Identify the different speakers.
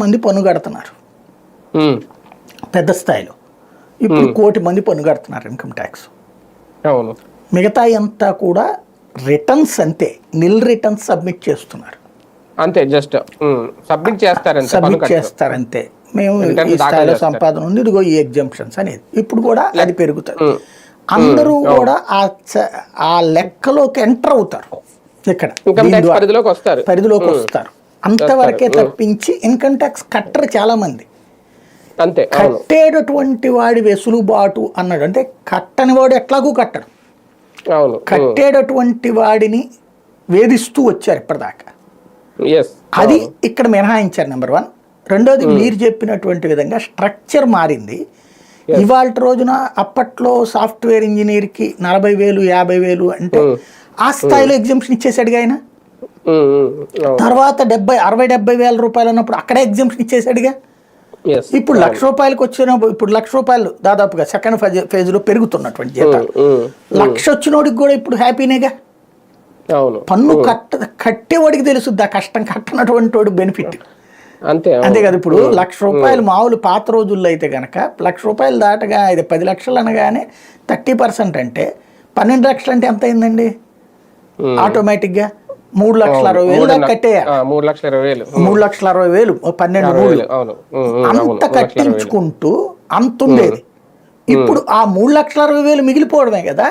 Speaker 1: మంది పన్ను కడుతున్నారు
Speaker 2: ఉమ్,
Speaker 1: పెద్ద స్థాయిలో. ఇప్పుడు 1 కోటి మంది పన్ను కడుతున్నారు ఇన్కమ్ ట్యాక్స్.
Speaker 2: అవును.
Speaker 1: మిగతా అంతా కూడా రిటర్న్స్ అంతే, రిటర్న్స్ సబ్మిట్ చేస్తున్నారు,
Speaker 2: అంతే జస్ట్ సబ్మిట్ చేస్తారంతే, పన్ను
Speaker 1: సబ్మిట్
Speaker 2: కట్టరు.
Speaker 1: చేస్తారంతే. మేము
Speaker 2: రిటర్న్
Speaker 1: ఈ
Speaker 2: దాఖలు
Speaker 1: స్థాయిలో
Speaker 2: చేస్తారు.
Speaker 1: సంపాదన ఉంది, ఇదిగో ఈ ఎగ్జంప్షన్స్ అనేది. ఇప్పుడు కూడా అది పెరుగుతుంది.
Speaker 2: ఉమ్,
Speaker 1: అందరూ
Speaker 2: అవును.
Speaker 1: కూడా ఆ లెక్కలోకి ఎంటర్ అవుతారు. ఇక్కడ
Speaker 2: ఇన్కమ్
Speaker 1: దీని
Speaker 2: ట్యాక్స్
Speaker 1: ద్వారా
Speaker 2: పరిధిలోకి వస్తారు.
Speaker 1: పరిధిలోకి వస్తారు. అంతవరకే
Speaker 2: వస్తారు.
Speaker 1: తప్పించి ఇన్కమ్ ట్యాక్స్ కట్టరు చాలా మంది.
Speaker 2: అంతే, అవును.
Speaker 1: కట్టేటటువంటి వాడి వెసులుబాటు అన్నాడు అంటే కట్టని వాడు ఎట్లాగూ కట్టడు.
Speaker 2: అవును.
Speaker 1: కట్టేటటువంటి వాడిని వేధిస్తూ వచ్చారు ఇప్పటిదాకా.
Speaker 2: ఎస్,
Speaker 1: అది ఇక్కడ మినహాయించారు నెంబర్ 1. రెండోది మీరు చెప్పినటువంటి విధంగా స్ట్రక్చర్ మారింది. ఇవాళ రోజున అప్పట్లో సాఫ్ట్వేర్ ఇంజనీర్కి 40,000 50,000 అంటే ఆ స్థాయిలో ఎగ్జామ్షన్ ఇచ్చేసాడుగా ఆయన. తర్వాత 60,000-70,000 రూపాయలు అన్నప్పుడు అక్కడే ఎగ్జామ్షన్ ఇచ్చేసాడుగా. ఇప్పుడు ₹1,00,000 వచ్చిన ఇప్పుడు ₹1,00,000 దాదాపుగా సెకండ్ ఫేజ్లో పెరుగుతున్నటువంటి జీతాలు. 1,00,000 వచ్చినోడికి కూడా ఇప్పుడు హ్యాపీనేగా. పన్ను కట్టేవాడికి తెలుసుద్ది ఆ కష్టం, కట్టనటువంటి వాడు బెనిఫిట్. అంతే కదా. ఇప్పుడు ₹1,00,000 మామూలు పాత రోజుల్లో అయితే కనుక ₹1,00,000 దాటగా ఇది 10 లక్షలు అనగానే 30% అంటే 12 లక్షలు అంటే ఎంత అయిందండి ఆటోమేటిక్గా? 3,60,000 దాకా కట్టేయాలి.
Speaker 2: 3,60,000
Speaker 1: 3,60,000 12 అంత కట్టించుకుంటూ అంత ఉండేది. ఇప్పుడు ఆ 3,60,000 మిగిలిపోవడమే కదా.